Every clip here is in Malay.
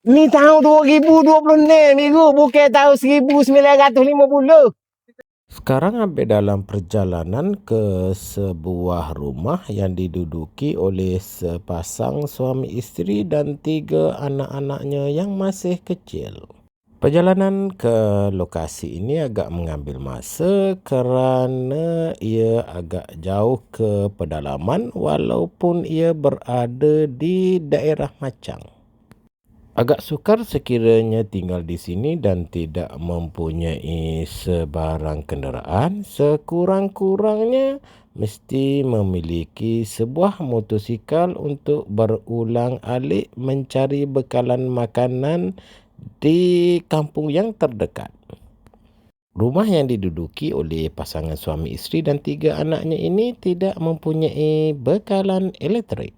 Ni tahun 2026, Miru, bukan tahun 1950. Sekarang Abel dalam perjalanan ke sebuah rumah yang diduduki oleh sepasang suami isteri dan 3 anak-anaknya yang masih kecil. Perjalanan ke lokasi ini agak mengambil masa kerana ia agak jauh ke pedalaman walaupun ia berada di daerah Macang. Agak sukar sekiranya tinggal di sini dan tidak mempunyai sebarang kenderaan. Sekurang-kurangnya mesti memiliki sebuah motosikal untuk berulang-alik mencari bekalan makanan di kampung yang terdekat. Rumah yang diduduki oleh pasangan suami isteri dan 3 anaknya ini tidak mempunyai bekalan elektrik.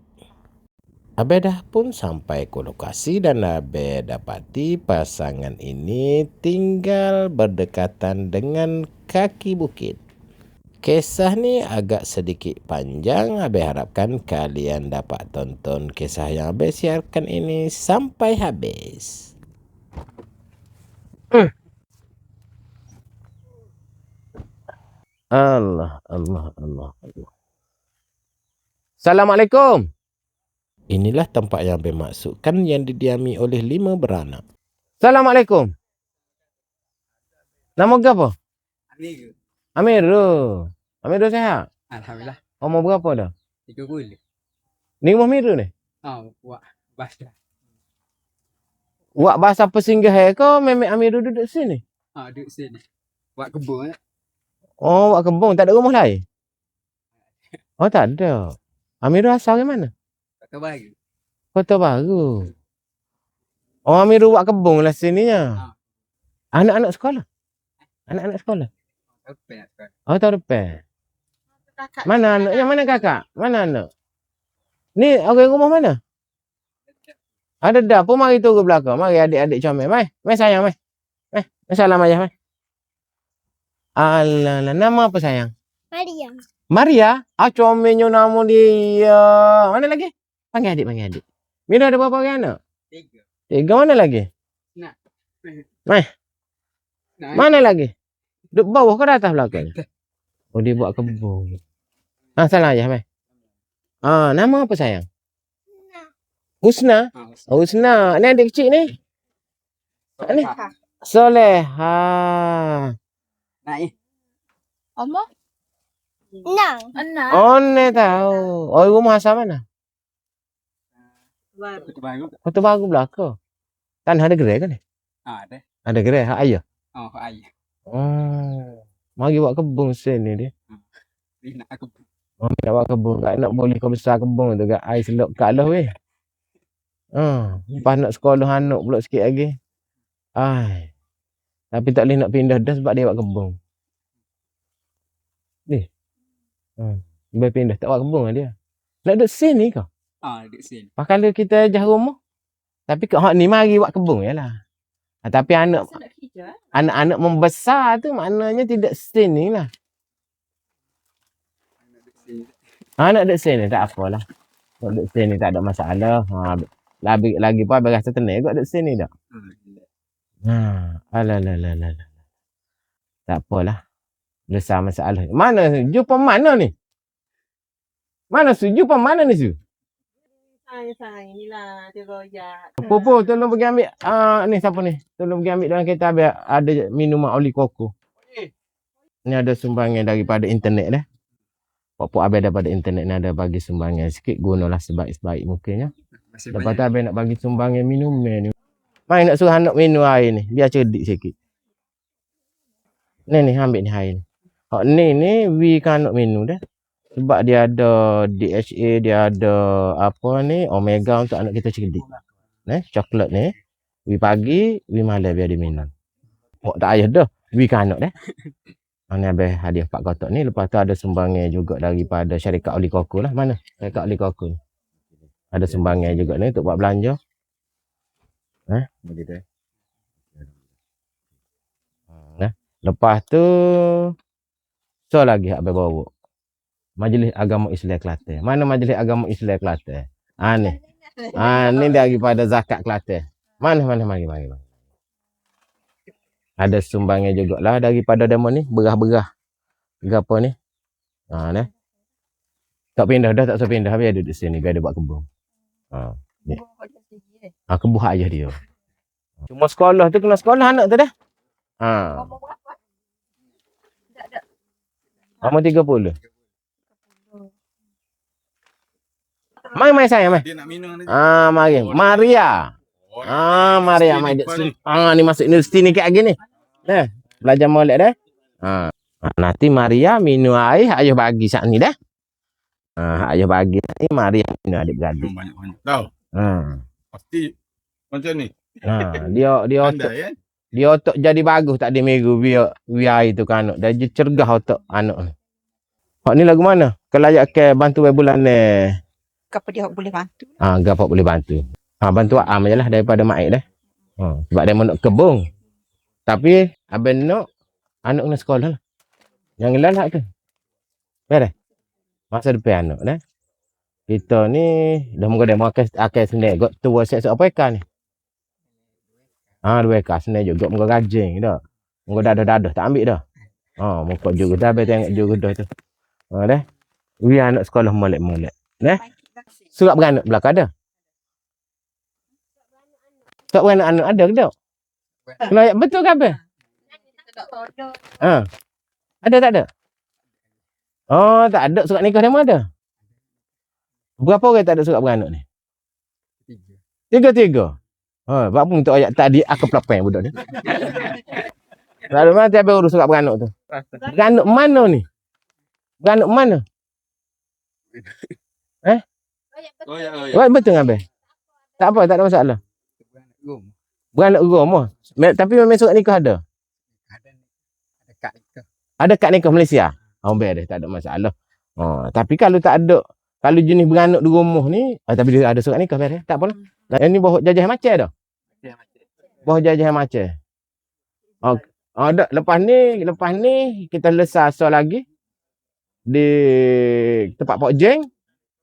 Abel dah pun sampai ke lokasi dan Abel dapati pasangan ini tinggal berdekatan dengan kaki bukit. Kisah ni agak sedikit panjang. Abel harapkan kalian dapat tonton kisah yang Abel siarkan ini sampai habis. Allah. Assalamualaikum. Inilah tempat yang Abel maksudkan yang didiami oleh 5 beranak. Assalamualaikum. Nama ke apa? Amiru. Amiru sehat? Alhamdulillah. Umur berapa dah? 30. Ni rumah Miru ni? Buat bahasa. Wak bahasa Pesinggah ke memang Amiru duduk sini? Duduk sini. Buat kebun. Oh, wak kebun. Tak ada rumah lain? Oh, tak ada. Amiru asal dari mana? Kota Baru. Kota Baru. Oh, Amiru wak kebun lah sininya. Anak-anak sekolah? Anak-anak sekolah? Oh, tahun depan. Mana anak? Yang mana kakak? Mana anak? Ni orang rumah mana? Ada dapur, mari turun ke belakang. Mari adik-adik comel. Mai sayang, mai. Mai salam ayah, mai. Alah, nama apa sayang? Maria. Maria? Comelnya nama dia. Mana lagi? Panggil adik. Mira ada berapa orang anak? 3. Mana lagi? Nak. Mai. Mana lagi? Duduk bawah ke atas belakang? Oh, dia buat kebun. Salam ayah, mai. Nama apa sayang? Husna. Husna. Ni adik kecil ni? Ni? Soleha. Naik. Omong? Enam. Oh, ni tahu. Oh, rumah asal mana? Kota Baru. Kota Baru belakang. Tanah ada gerai ke ni? Ada. Ada gerai, hak ayah? Ayah. Mari buat kebun sini dia. Dia nak kebun. Nak buat kebun. Tak nak boleh kau besar kebun tu. Air selok kat lah weh. Lepas nak sekolah anak pula sikit lagi. Tapi tak boleh nak pindah dah sebab dia buat kebun. Ni. Boleh pindah. Tak buat kebun lah dia. Nak duduk sini kau? Duduk sini. Kalau kita jah rumah. Tapi kat ni mari buat kebun je lah. Tapi anak-anak membesar tu maknanya tidak sini lah. Nak duduk sini tak apalah. Nak duduk sini tak ada masalah. Lagi pun abang rasa tenang kot duduk sini tak? Alah. Tak apalah. Besar masalah. Mana jumpa mana ni? Mana su? Jumpa mana ni su? Sayang inilah dia royak. Popo tolong pergi ambil ni siapa ni? Tolong pergi ambil dalam kereta biar ada minuman oli koko. Ni ada sumbangan daripada internet dah. Popo abang daripada internet ni ada bagi sumbangan sikit, gunalah sebaik-baik mungkinnya. Lepas tu abang nak bagi sumbangan minuman ni. Mai nak suruh anak minum air ni, biar cerdik sikit. Ni ambil ni air ni. Ni we kan anak minum dah. Sebab dia ada DHA, dia ada apa ni, omega untuk anak kita cerdik. Coklat ni, we pagi, we malam biar dia minum. Tak ayah dah, we kan anak dah. Ni habis hadiah 4 kotak ni. Lepas tu ada sumbangan juga daripada syarikat oli koko lah. Mana syarikat oli koko ni? Ada sumbangan juga ni untuk buat belanja. Lepas tu, so lagi habis bawa. Majlis Agama Islam Kelantan. Mana Majlis Agama Islam Kelantan? Ni. Ni daripada Zakat Kelantan. Mari. Ada sumbangnya jugalah daripada demo ni, berah-berah. Gapo ni? Ha ni. Tak pindah dah, tak usah pindah, biar duduk sini, biar dia buat kebun. Ha. Ni. Ha, kebun hak ayah dia. Cuma sekolah tu kena sekolah anak tu dah. Ha. Umur 30. Mai sayang, mai. Dia nak minum nanti. Mari. Maria. Maria mai dek sini. Ni masuk universiti ni kat lagi ni. Dah, belajar molek dah. Nanti Maria minum air ayah bagi sat ni dah. Ayah bagi ni Maria minum adik-beradik. Banyak-banyak. Tahu. Pasti macam ni. Dia Pandai kan? dia otak jadi bagus tak ada minggu biar air tu kan anak. Dia cergah otak anak ni. Hak ni lagu mana? Kalau ayat ke bantu bulan ni. Apa dia boleh bantu? Gapak boleh bantu. Bantu am je lah daripada mak dah. Sebab dia nak kebun. Tapi abang nak anak kena sekolah lah. Jangan lalak tu. Beres. Masa depan anak dah. Kita ni dah muka dia makan sendiri. Gak tua siap apa ikan ni? 2 ekar sendiri juga muka gajing dah. Muka dadah tak ambil dah. Muka juga dah tengok juga dah tu. Dah. Biar anak sekolah molek-molek. Dah. Surat beranak belakang ada. Surat beranak anak ada ke tak? Kena betul ke apa? Ada tak ada? Tak ada surat nikah dia mana ada? Berapa orang tak ada surat beranak ni? 3. Sebab pun untuk ayat tadi aku pelapang budak ni. Lalu mana tiap urus surat beranak tu? Beranak mana ni? Beranak mana? Oh ya. Betul kan, tak apa, tak ada masalah. Beranak rumah. Tapi memang surat nikah ada. Ada kad nikah Malaysia. Beres, tak ada masalah. Tapi kalau tak ada, kalau jenis beranak di rumah ni, tapi dia ada surat nikah beres, tak apalah. Yang ni bawa jajah macam dah. Bawa jajah macam. Ada lepas ni kita lesar asal lagi di tempat Pok Jeng.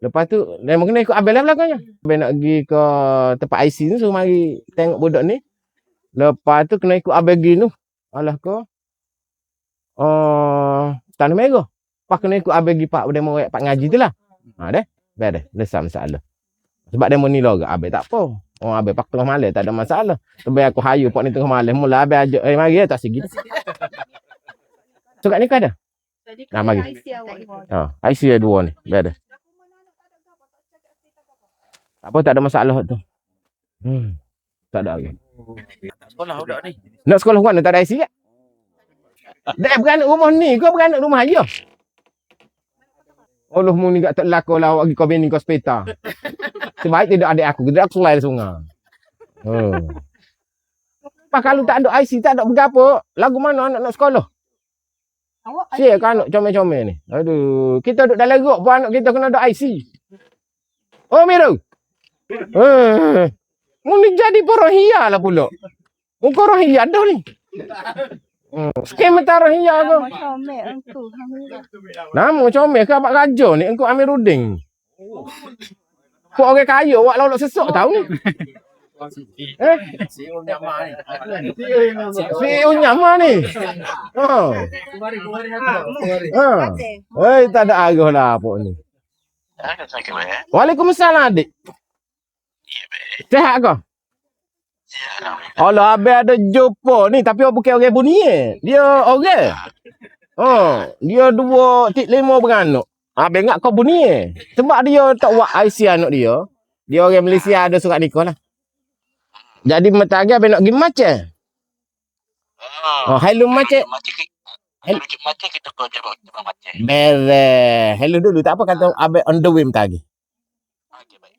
Lepas tu memang kena ikut abang lah belakangnya. Abang nak pergi ke tempat IC tu, so mari tengok budak ni. Lepas tu kena ikut abang pergi tu. Alah ke Tanah Merah. Lepas kena ikut abang pergi pak demo pak ngaji tu lah. Dah. Beres, lesar masalah. Sebab demo ni logak abang tak apa. Abang pak tengah malam tak ada masalah. Sebab aku hayu pak ni tengah malam mula abang ajak mari tak segi. Surat nikah ada? Mari. IC ada 2 ni. Beres. Apa tak ada masalah tu. Tak ada lagi. Sekolah budak ni. Nak sekolah mana tak ada IC ke? Dah beranak rumah ni, kau beranak rumah aja. Allah mu ni tak laku lah awak pergi kau bini kau sepeta. Sebaik tidak adik aku selai sungai. Pak kalau tak ada IC, tak ada berapa, lagu mana anak nak sekolah? Siap kan anak comel-comel ni. Aduh, kita duduk dalam rok pun anak kita kena ada IC. Miru. Mu ni jadi porohia lah pula. Porohia dah ni. Skem tarahia aku. Nama comel ke abang raja ni engkau Amiruddin. Kau orang kaya awak lalu sesok tahu ni. Si Unyama ni. Si Unyama ni. Tak ada arah lah apa ni. Waalaikumsalam adik. Sehat kau? Allah abang ada jumpa ni tapi bukan orang bunia. Dia orang. Dia 2.5 beranak. Abang ingat kau bunia. Sebab dia tak buat IC anak dia. Dia orang Malaysia ada surat nikah lah. Jadi mentari abang nak pergi macam. Hello macam. Macam kita kau jawab macam. Beres. Hello dulu tak apa kata abang on the way mentari.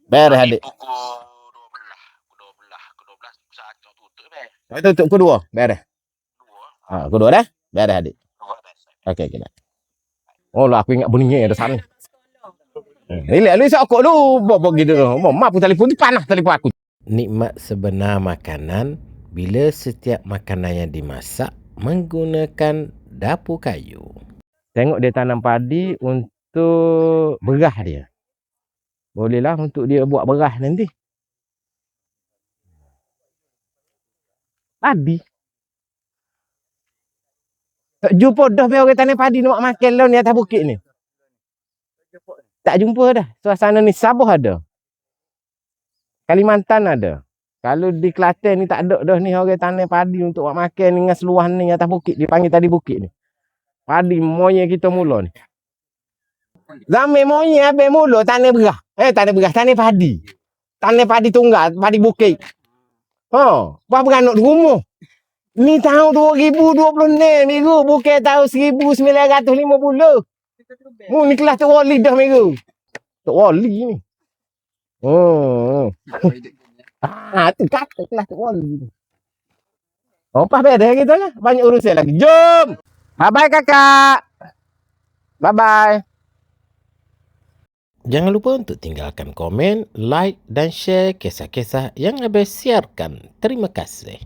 Beres adik. Tutup kedua, beres. Kedua dah? Beres adik. Okey, kita. Lah aku ingat bunyinya ada sana. Relax lu isap kok lu. Bawa gitu tu. Mak pun telefon tu panas telefon aku. Nikmat sebenar makanan bila setiap makanan yang dimasak menggunakan dapur kayu. Tengok dia tanam padi untuk berah dia. Bolehlah untuk dia buat berah nanti. Padi. Tak jumpa dah biar orang tanam padi nak makan lah ni atas bukit ni. Tak jumpa dah. Suasana ni Sabah ada. Kalimantan ada. Kalau di Kelantan ni tak ada dah ni orang tanam padi untuk buat makan ni dengan seluruhan ni atas bukit. Dia panggil tadi bukit ni. Padi moyang kita mula ni. Zaman moyang habis mula tanam beras. Tanam padi. Tanam padi tunggal, padi bukit. Apa beranak di rumah. Ni tahun 2026 minggu. Bukan tahun 1950. Ni kelas Tok Wali dah minggu. Tok Wali ni. Tu kata kelas Tok Wali. Apa beda kita lah. Banyak urusan lagi. Jom. Bye-bye kakak. Bye-bye. Jangan lupa untuk tinggalkan komen, like dan share kisah-kisah yang Abang siarkan. Terima kasih.